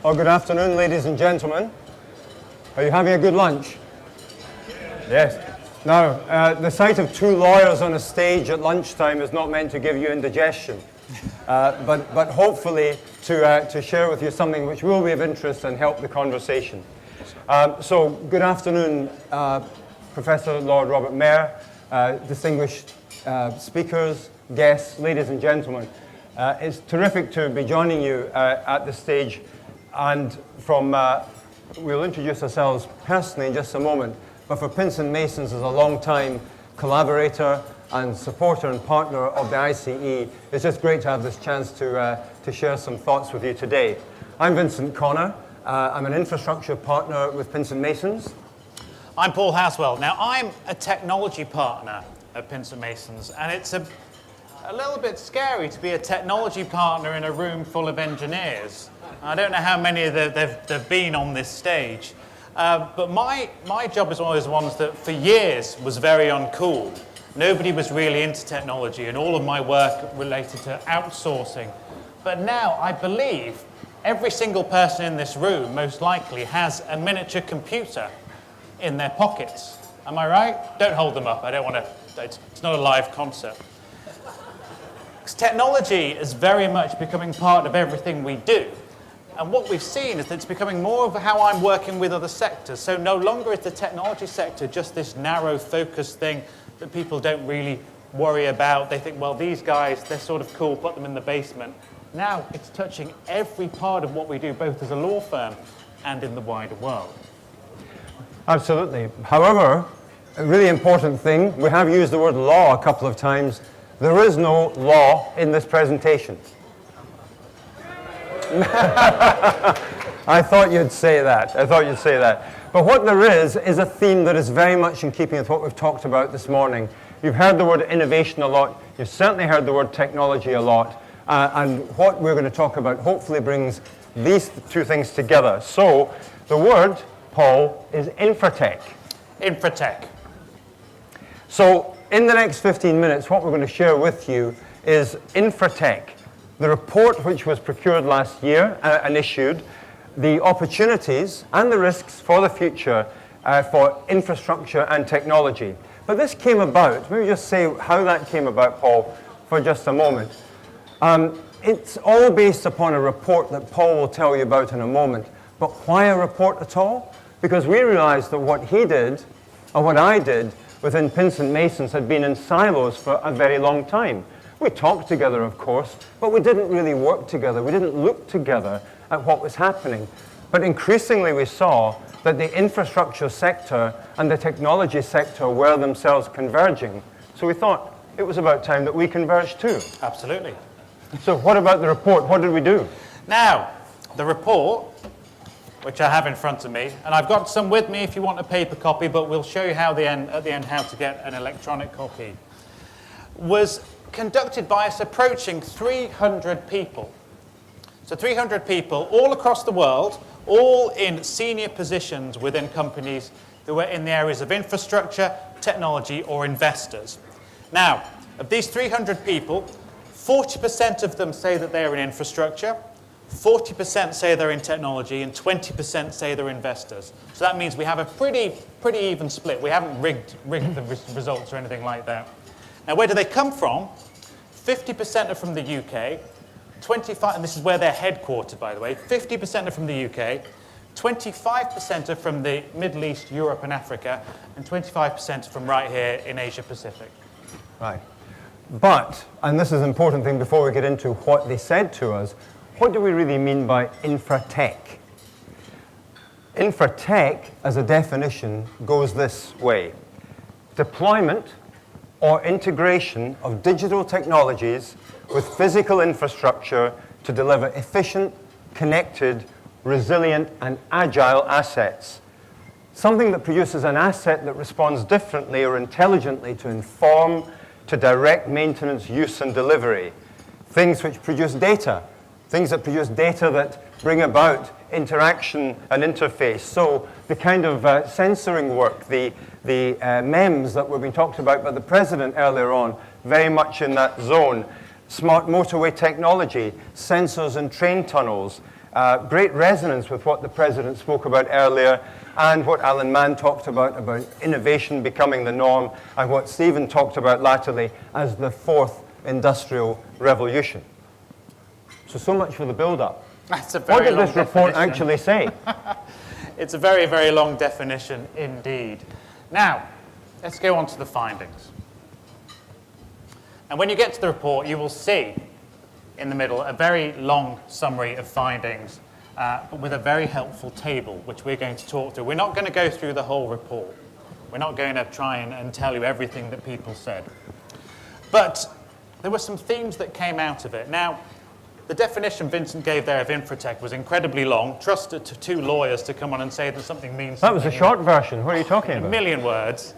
Or good afternoon, ladies and gentlemen. Are you having a good lunch? Yes. Now, the sight of two lawyers on a stage at lunchtime is not meant to give you indigestion, but hopefully to share with you something which will be of interest and help the conversation. So, good afternoon, Professor Lord Robert Mayor, distinguished speakers, guests, ladies and gentlemen. It's terrific to be joining you at the stage, and we'll introduce ourselves personally in just a moment, but for Pinson Masons as a long-time collaborator and supporter and partner of the ICE, it's just great to have this chance to share some thoughts with you today. I'm Vincent Connor. I'm an infrastructure partner with Pinson Masons. I'm Paul Haswell. Now, I'm a technology partner at Pinson Masons, and it's a little bit scary to be a technology partner in a room full of engineers. I don't know how many there've been on this stage, but my job is one of those ones that for years was very uncool. Nobody was really into technology, and all of my work related to outsourcing. But now I believe every single person in this room most likely has a miniature computer in their pockets. Am I right? Don't hold them up. I don't want to. It's not a live concert. Technology is very much becoming part of everything we do. And what we've seen is that it's becoming more of how I'm working with other sectors. So no longer is the technology sector just this narrow focused thing that people don't really worry about. They think, well, these guys, they're sort of cool, put them in the basement. Now it's touching every part of what we do, both as a law firm and in the wider world. Absolutely. However, a really important thing, we have used the word law a couple of times. There is no law in this presentation. I thought you'd say that. But what there is a theme that is very much in keeping with what we've talked about this morning. You've heard the word innovation a lot. You've certainly heard the word technology a lot. And what we're going to talk about hopefully brings these two things together. So the word, Paul, is infratech. Infratech. So in the next 15 minutes, what we're going to share with you is Infratech, the report which was procured last year and issued, the opportunities and the risks for the future for infrastructure and technology. But this came about, let me just say how that came about, Paul, for just a moment. It's all based upon a report that Paul will tell you about in a moment. But why a report at all? Because we realized that what he did, or what I did, within Pinson Masons had been in silos for a very long time. We talked together, of course, but we didn't really work together. We didn't look together at what was happening. But increasingly we saw that the infrastructure sector and the technology sector were themselves converging. So we thought it was about time that we converged too. Absolutely. So what about the report? What did we do? Now, the report, which I have in front of me, and I've got some with me if you want a paper copy, but we'll show you at the end how to get an electronic copy, was conducted by us approaching 300 people. So 300 people all across the world, all in senior positions within companies who were in the areas of infrastructure, technology, or investors. Now, of these 300 people, 40% of them say that they're in infrastructure, 40% say they're in technology, and 20% say they're investors. So that means we have a pretty even split. We haven't rigged the results or anything like that. Now, where do they come from? 50% are from the UK, 25%, and this is where they're headquartered, by the way, 50% are from the UK, 25% are from the Middle East, Europe, and Africa, and 25% are from right here in Asia Pacific. Right. But, and this is an important thing before we get into what they said to us, what do we really mean by infratech? Infratech, as a definition, goes this way. Deployment or integration of digital technologies with physical infrastructure to deliver efficient, connected, resilient, and agile assets. Something that produces an asset that responds differently or intelligently to inform, to direct maintenance, use, and delivery. Things which produce data. Things that produce data that bring about interaction and interface. So the kind of censoring work, the MEMS that were being talked about by the President earlier on, very much in that zone. Smart motorway technology, sensors in train tunnels, great resonance with what the President spoke about earlier and what Alan Mann talked about innovation becoming the norm, and what Stephen talked about latterly as the fourth industrial revolution. So much for the build-up. That's a very What did long this report definition. actually say? It's a very, very long definition indeed. Now, let's go on to the findings. And when you get to the report, you will see in the middle a very long summary of findings, but with a very helpful table, which we're going to talk through. We're not going to go through the whole report. We're not going to try and tell you everything that people said. But there were some themes that came out of it. Now, the definition Vincent gave there of infratech was incredibly long. Trusted to two lawyers to come on and say that something means That something. was a short version. What are you talking A about? million words.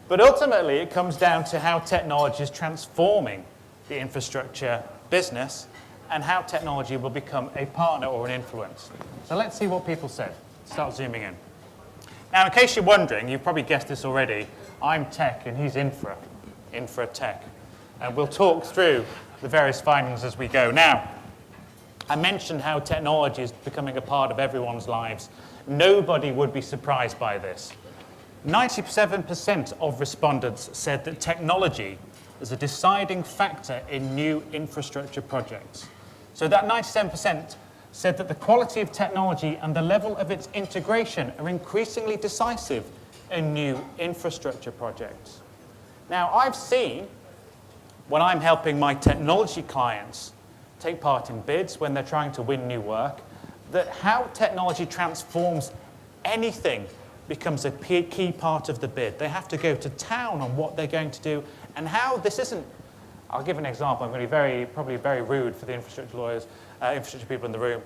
But ultimately, it comes down to how technology is transforming the infrastructure business and how technology will become a partner or an influence. So let's see what people said. Start zooming in. Now, in case you're wondering, you've probably guessed this already, I'm tech and he's infra tech. And we'll talk through the various findings as we go. Now, I mentioned how technology is becoming a part of everyone's lives. Nobody would be surprised by this. 97% of respondents said that technology is a deciding factor in new infrastructure projects. So that 97% said that the quality of technology and the level of its integration are increasingly decisive in new infrastructure projects. Now, I've seen, when I'm helping my technology clients take part in bids, when they're trying to win new work, that how technology transforms anything becomes a key part of the bid. They have to go to town on what they're going to do, and how this isn't. I'll give an example. I'm going to be probably very rude for the infrastructure lawyers, infrastructure people in the room.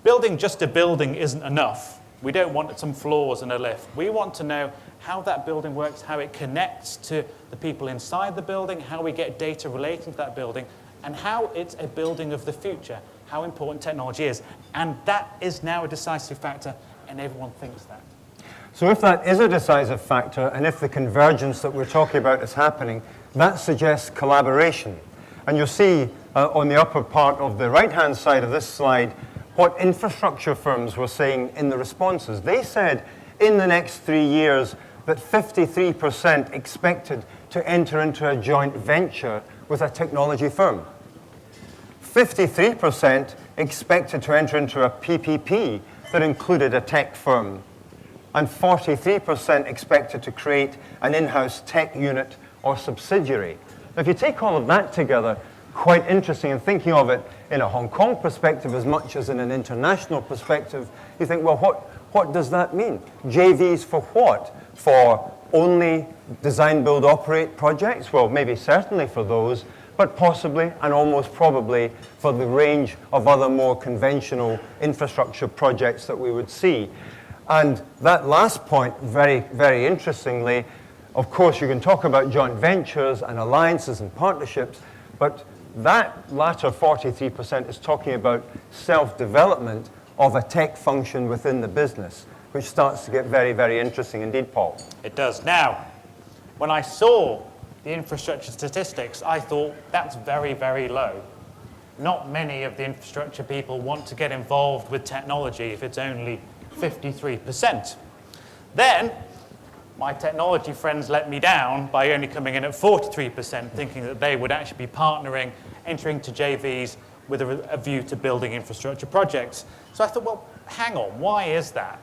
Building just a building isn't enough. We don't want some floors and a lift. We want to know how that building works, how it connects to the people inside the building, how we get data relating to that building, and how it's a building of the future, how important technology is. And that is now a decisive factor, and everyone thinks that. So if that is a decisive factor, and if the convergence that we're talking about is happening, that suggests collaboration. And you'll see on the upper part of the right-hand side of this slide what infrastructure firms were saying in the responses. They said in the next 3 years that 53% expected to enter into a joint venture with a technology firm. 53% expected to enter into a PPP that included a tech firm. And 43% expected to create an in-house tech unit or subsidiary. If you take all of that together, quite interesting, and thinking of it in a Hong Kong perspective as much as in an international perspective, you think, well, what does that mean? JVs for what? For only design, build, operate projects? Well, maybe certainly for those, but possibly and almost probably for the range of other more conventional infrastructure projects that we would see. And that last point, very, very interestingly, of course, you can talk about joint ventures and alliances and partnerships, but that latter 43% is talking about self-development of a tech function within the business, which starts to get very, very interesting indeed, Paul. It does. Now, when I saw the infrastructure statistics, I thought that's very, very low. Not many of the infrastructure people want to get involved with technology if it's only 53%. Then, my technology friends let me down by only coming in at 43%, thinking that they would actually be partnering, entering to JVs with a view to building infrastructure projects. So I thought, well, hang on, why is that?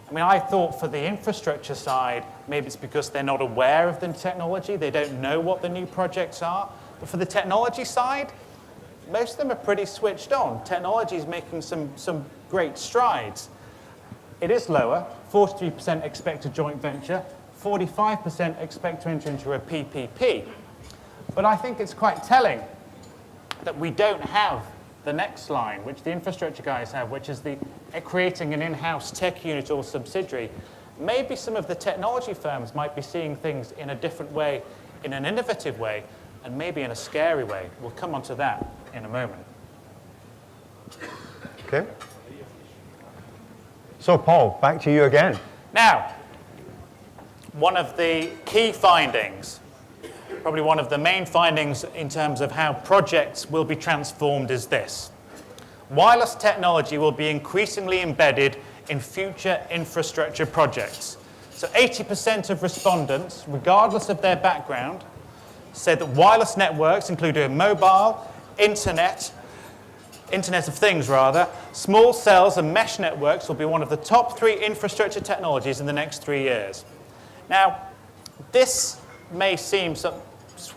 I mean, I thought for the infrastructure side, maybe it's because they're not aware of the technology, they don't know what the new projects are. But for the technology side, most of them are pretty switched on. Technology is making some great strides. It is lower. 43% expect a joint venture. 45% expect to enter into a PPP. But I think it's quite telling that we don't have the next line, which the infrastructure guys have, which is the creating an in-house tech unit or subsidiary. Maybe some of the technology firms might be seeing things in a different way, in an innovative way, and maybe in a scary way. We'll come on to that in a moment. Okay. So, Paul, back to you again. Now, one of the key findings, probably one of the main findings in terms of how projects will be transformed is this. wireless technology will be increasingly embedded in future infrastructure projects. So 80% of respondents, regardless of their background, said that wireless networks, including mobile, Internet of Things rather, small cells and mesh networks will be one of the top 3 infrastructure technologies in the next 3 years. Now, this may seem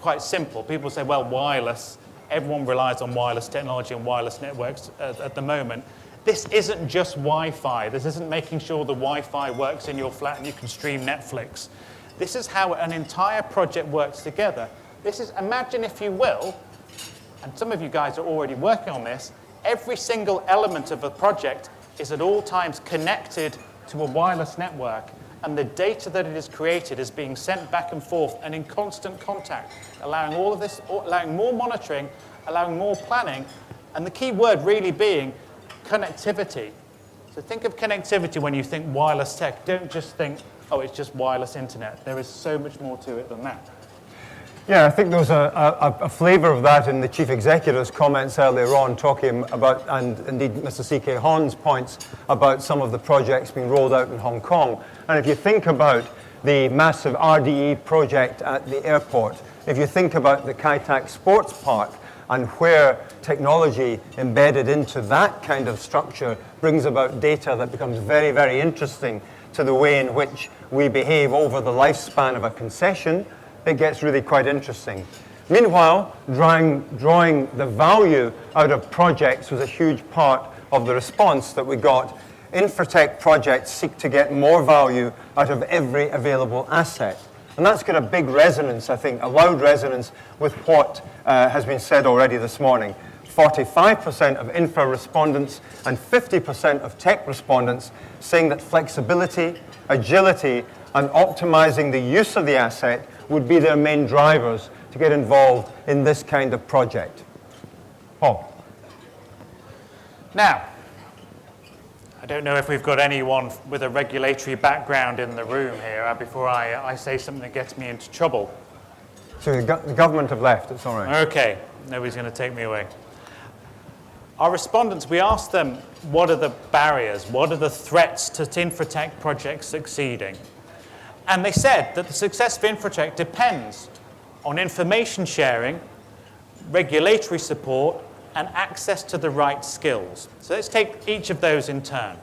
quite simple. People say, well, wireless, everyone relies on wireless technology and wireless networks at the moment. This isn't just Wi-Fi. This isn't making sure the Wi-Fi works in your flat and you can stream Netflix. This is how an entire project works together. This is, imagine if you will, and some of you guys are already working on this, every single element of a project is at all times connected to a wireless network, and the data that it is created is being sent back and forth and in constant contact, allowing all of this, allowing more monitoring, allowing more planning, and the key word really being connectivity. So think of connectivity when you think wireless tech. Don't just think, oh, it's just wireless internet. There is so much more to it than that. Yeah, I think there was a flavour of that in the Chief Executive's comments earlier on, talking about, and indeed Mr. C.K. Hawn's points about some of the projects being rolled out in Hong Kong. And if you think about the massive RDE project at the airport, if you think about the Kai Tak Sports Park, and where technology embedded into that kind of structure brings about data that becomes very, very interesting to the way in which we behave over the lifespan of a concession, it gets really quite interesting. Meanwhile, drawing the value out of projects was a huge part of the response that we got. Infratech projects seek to get more value out of every available asset. And that's got a big resonance, I think, a loud resonance with what has been said already this morning. 45% of infra respondents and 50% of tech respondents saying that flexibility, agility, and optimizing the use of the asset would be their main drivers to get involved in this kind of project. Paul. Now, I don't know if we've got anyone with a regulatory background in the room here before I say something that gets me into trouble. So the government have left, it's all right. Okay, nobody's going to take me away. Our respondents, we asked them, what are the barriers? What are the threats to infratech projects succeeding? And they said that the success of infratech depends on information sharing, regulatory support, and access to the right skills. So let's take each of those in turn.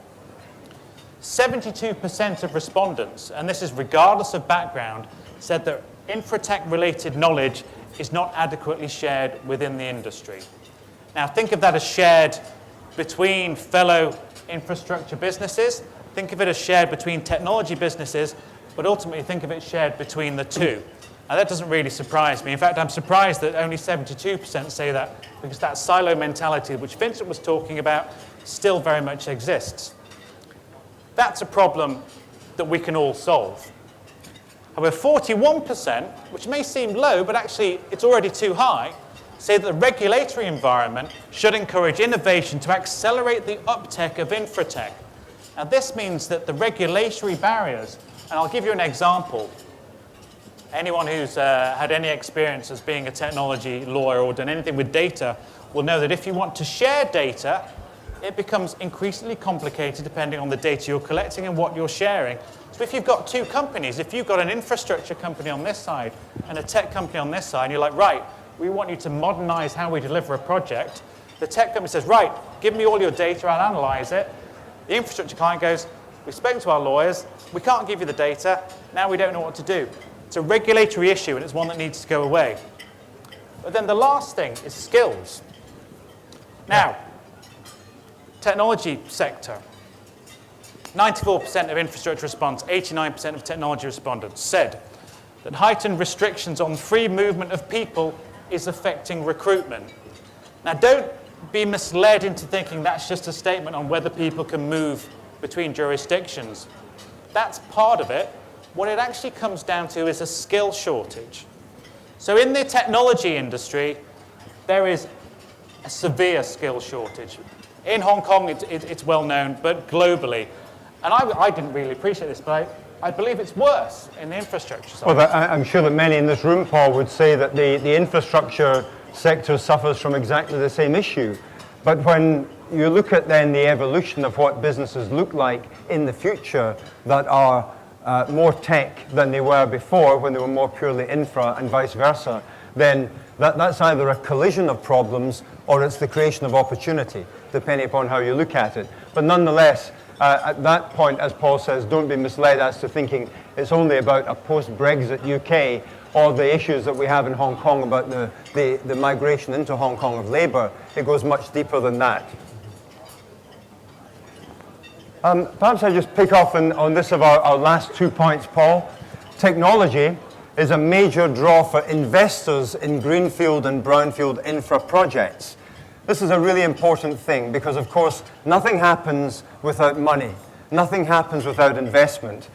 72% of respondents, and this is regardless of background, said that infratech-related knowledge is not adequately shared within the industry. Now think of that as shared between fellow infrastructure businesses, think of it as shared between technology businesses, but ultimately think of it shared between the two. Now that doesn't really surprise me. In fact, I'm surprised that only 72% say that, because that silo mentality which Vincent was talking about still very much exists. That's a problem that we can all solve. However, 41%, which may seem low, but actually it's already too high, say that the regulatory environment should encourage innovation to accelerate the uptake of infratech. Now this means that the regulatory barriers, and I'll give you an example. Anyone who's had any experience as being a technology lawyer or done anything with data will know that if you want to share data, it becomes increasingly complicated depending on the data you're collecting and what you're sharing. So if you've got two companies, if you've got an infrastructure company on this side and a tech company on this side, and you're like, right, we want you to modernize how we deliver a project, the tech company says, right, give me all your data, I'll analyze it. The infrastructure client goes, we've spoken to our lawyers, we can't give you the data, now we don't know what to do. It's a regulatory issue, and it's one that needs to go away. But then the last thing is skills. Now, technology sector. 94% of infrastructure response, 89% of technology respondents said that heightened restrictions on free movement of people is affecting recruitment. Now, don't be misled into thinking that's just a statement on whether people can move between jurisdictions. That's part of it. What it actually comes down to is a skill shortage. So in the technology industry, there is a severe skill shortage. In Hong Kong, it's well known, but globally. And I didn't really appreciate this, but I believe it's worse in the infrastructure side. Well, I'm sure that many in this room, Paul, would say that the infrastructure sector suffers from exactly the same issue. But when you look at then the evolution of what businesses look like in the future that are more tech than they were before when they were more purely infra and vice versa, then that's either a collision of problems or it's the creation of opportunity, depending upon how you look at it. But nonetheless, at that point, as Paul says, don't be misled as to thinking it's only about a post-Brexit UK or the issues that we have in Hong Kong about the migration into Hong Kong of labour. It goes much deeper than that. Perhaps I just pick off on this of our last 2 points, Paul. Technology is a major draw for investors in greenfield and brownfield infra projects. This is a really important thing because, of course, nothing happens without money. Nothing happens without investment.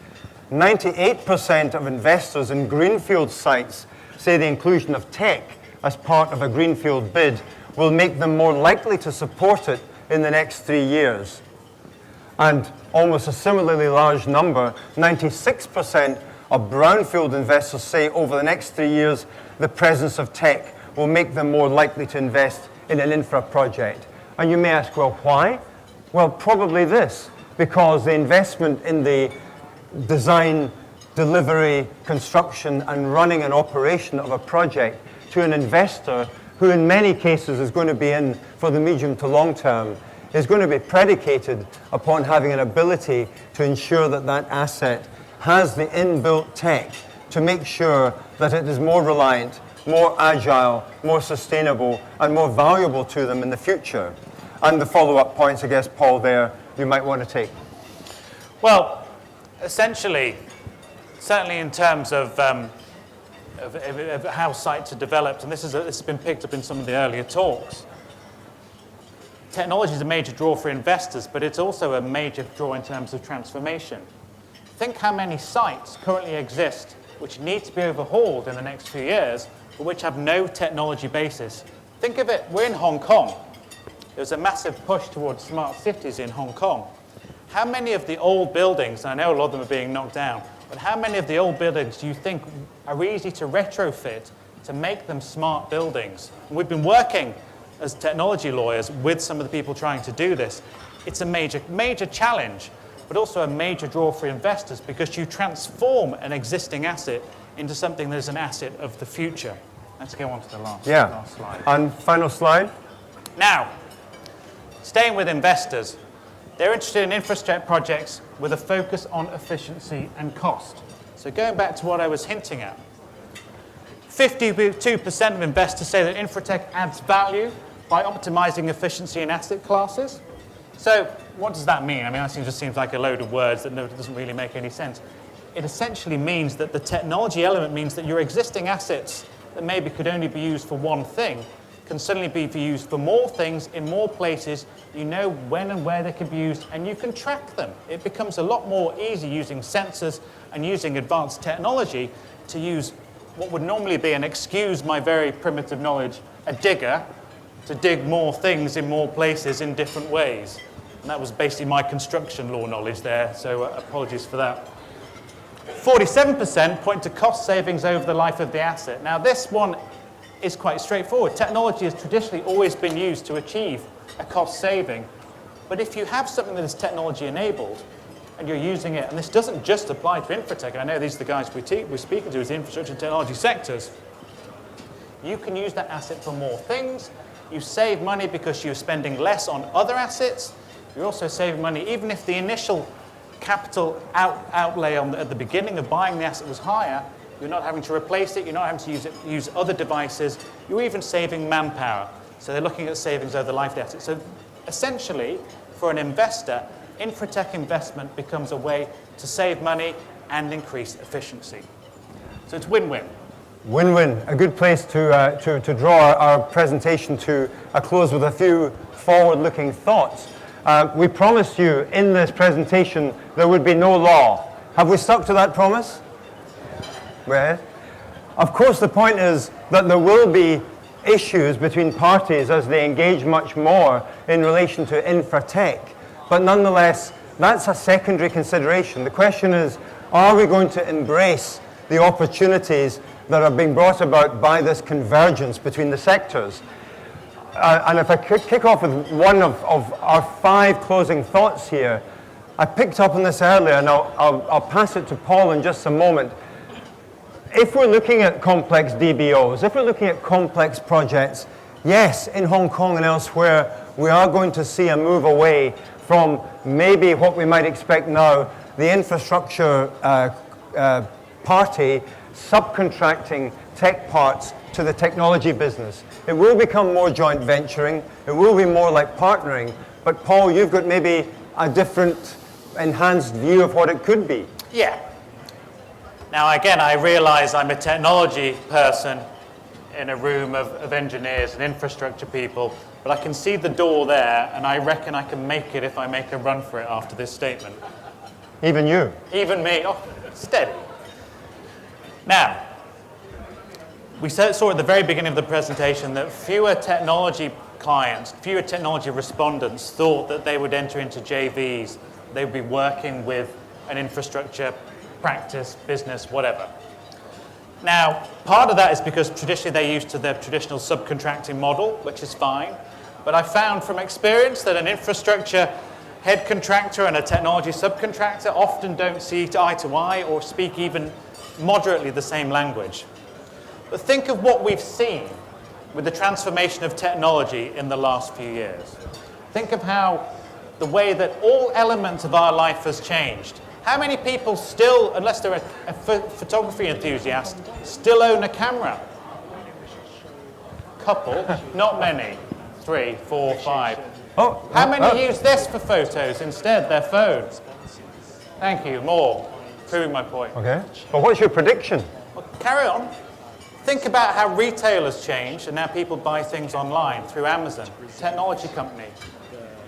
98% of investors in greenfield sites say the inclusion of tech as part of a greenfield bid will make them more likely to support it in the next 3 years. And almost a similarly large number, 96% of brownfield investors say over the next 3 years, the presence of tech will make them more likely to invest in an infra project. And you may ask, well, why? Well, probably this, because the investment in the design, delivery, construction, and running and operation of a project to an investor who in many cases is going to be in for the medium to long term is going to be predicated upon having an ability to ensure that that asset has the inbuilt tech to make sure that it is more reliant, more agile, more sustainable, and more valuable to them in the future. And the follow-up points, I guess, Paul, there, you might want to take. Well, essentially, certainly in terms of how sites are developed, and this has been picked up in some of the earlier talks, technology is a major draw for investors, but it's also a major draw in terms of transformation. Think how many sites currently exist which need to be overhauled in the next few years, but which have no technology basis. Think of it, we're in Hong Kong. There's a massive push towards smart cities in Hong Kong. How many of the old buildings, and I know a lot of them are being knocked down, but how many of the old buildings do you think are easy to retrofit to make them smart buildings? And we've been working as technology lawyers with some of the people trying to do this. It's a major challenge, but also a major draw for investors because you transform an existing asset into something that is an asset of the future. Let's go on to the last slide. And final slide. Now, staying with investors, they're interested in infrastructure projects with a focus on efficiency and cost. So going back to what I was hinting at, 52% of investors say that infratech adds value by optimizing efficiency in asset classes. So what does that mean? I mean, that just seems like a load of words that doesn't really make any sense. It essentially means that the technology element means that your existing assets that maybe could only be used for one thing can suddenly be used for more things in more places. You know when and where they can be used, and you can track them. It becomes a lot more easy using sensors and using advanced technology to use what would normally be, and excuse my very primitive knowledge, a digger to dig more things in more places in different ways. And that was basically my construction law knowledge there, so apologies for that. 47% point to cost savings over the life of the asset. Now this one is quite straightforward. Technology has traditionally always been used to achieve a cost saving, but if you have something that is technology enabled and you're using it, and this doesn't just apply to infratech, I know these are the guys we're speaking to as the infrastructure and technology sectors, you can use that asset for more things. You save money because you're spending less on other assets. You're also saving money even if the initial capital outlay at the beginning of buying the asset was higher. You're not having to replace it. You're not having to use other devices. You're even saving manpower. So they're looking at savings over the life of the asset. So essentially, for an investor, infratech investment becomes a way to save money and increase efficiency. So it's win-win. Win-win. A good place to draw our presentation to a close with a few forward-looking thoughts. We promised you in this presentation there would be no law. Have we stuck to that promise? Well, of course, the point is that there will be issues between parties as they engage much more in relation to infratech. But nonetheless, that's a secondary consideration. The question is, are we going to embrace the opportunities that are being brought about by this convergence between the sectors? and if I could kick off with one of our 5 closing thoughts here, I picked up on this earlier, and I'll pass it to Paul in just a moment. If we're looking at complex DBOs, if we're looking at complex projects, yes, in Hong Kong and elsewhere, we are going to see a move away from maybe what we might expect now, the infrastructure party subcontracting tech parts to the technology business. It will become more joint venturing, it will be more like partnering, but Paul, you've got maybe a different enhanced view of what it could be. Yeah. Now, again, I realize I'm a technology person in a room of engineers and infrastructure people, but I can see the door there, and I reckon I can make it if I make a run for it after this statement. Even you? Even me. Oh, steady. Now, we saw at the very beginning of the presentation that fewer technology clients, fewer technology respondents thought that they would enter into JVs. They would be working with an infrastructure practice, business, whatever. Now, part of that is because traditionally they're used to their traditional subcontracting model, which is fine. But I found from experience that an infrastructure head contractor and a technology subcontractor often don't see eye to eye or speak even moderately the same language. But think of what we've seen with the transformation of technology in the last few years. Think of how the way that all elements of our life has changed. How many people still, unless they're a photography enthusiast, still own a camera? Couple, not many. 3, 4, 5. How many use this for photos instead, their phones? Thank you, more. Proving my point. Okay. Well, what's your prediction? Well, carry on. Think about how retail has changed and now people buy things online through Amazon, technology company.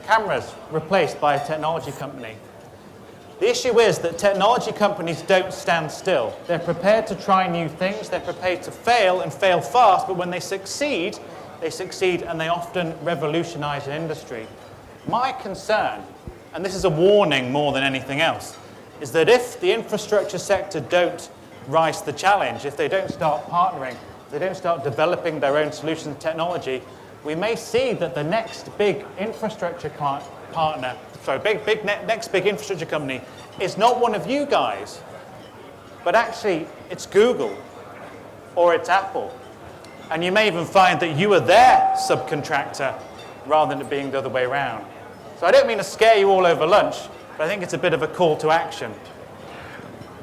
Cameras replaced by a technology company. The issue is that technology companies don't stand still. They're prepared to try new things, they're prepared to fail and fail fast, but when they succeed and they often revolutionize an industry. My concern, and this is a warning more than anything else, is that if the infrastructure sector don't rise to the challenge, if they don't start partnering, if they don't start developing their own solutions and technology, we may see that the next big infrastructure partner, next big infrastructure company is not one of you guys, but actually it's Google or it's Apple. And you may even find that you are their subcontractor rather than it being the other way around. So I don't mean to scare you all over lunch, but I think it's a bit of a call to action.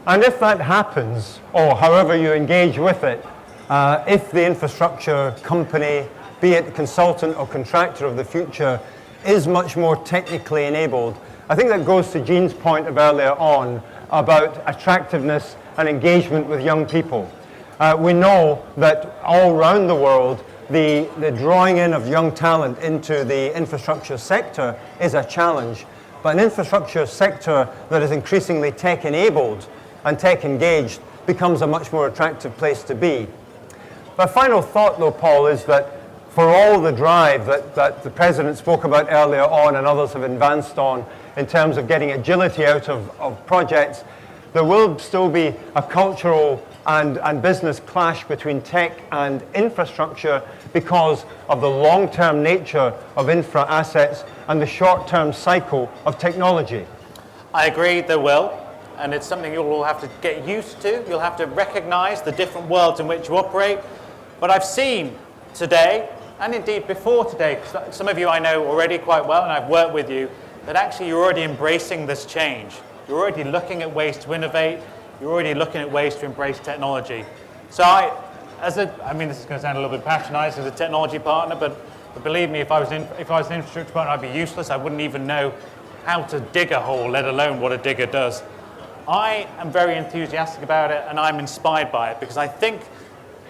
And if that happens, or however you engage with it, if the infrastructure company, be it consultant or contractor of the future, is much more technically enabled, I think that goes to Jean's point of earlier on about attractiveness and engagement with young people. We know that all around the world, the drawing in of young talent into the infrastructure sector is a challenge. But an infrastructure sector that is increasingly tech-enabled and tech-engaged becomes a much more attractive place to be. My final thought, though, Paul, is that for all the drive that the President spoke about earlier on and others have advanced on in terms of getting agility out of projects, there will still be a cultural and business clash between tech and infrastructure because of the long-term nature of infra assets and the short-term cycle of technology. I agree, there will, and it's something you'll all have to get used to. You'll have to recognize the different worlds in which you operate. But I've seen today, and indeed before today, some of you I know already quite well, and I've worked with you, that actually you're already embracing this change. You're already looking at ways to innovate. You're already looking at ways to embrace technology. So I mean, this is going to sound a little bit patronizing as a technology partner, but believe me, if I was an infrastructure partner, I'd be useless. I wouldn't even know how to dig a hole, let alone what a digger does. I am very enthusiastic about it, and I'm inspired by it, because I think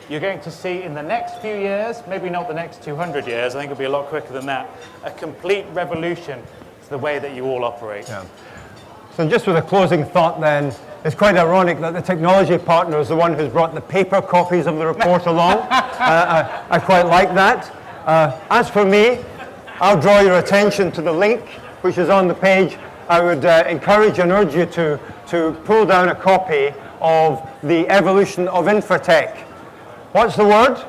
you're going to see in the next few years, maybe not the next 200 years, I think it'll be a lot quicker than that, a complete revolution to the way that you all operate. Yeah. So just with a closing thought then, it's quite ironic that the technology partner is the one who's brought the paper copies of the report along. I quite like that. As for me, I'll draw your attention to the link which is on the page. I would encourage and urge you to pull down a copy of The Evolution of Infratech. What's the word?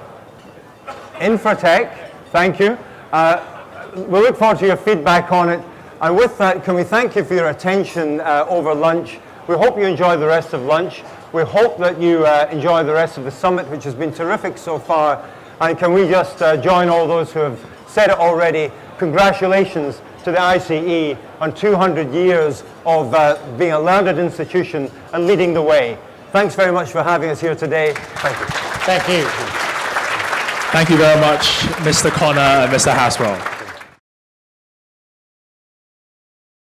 Infratech, thank you. We look forward to your feedback on it. And with that, can we thank you for your attention over lunch. We hope you enjoy the rest of lunch. We hope that you enjoy the rest of the summit, which has been terrific so far. And can we just join all those who have said it already? Congratulations to the ICE on 200 years of being a learned institution and leading the way. Thanks very much for having us here today. Thank you. Thank you. Thank you very much, Mr. Connor and Mr. Haswell.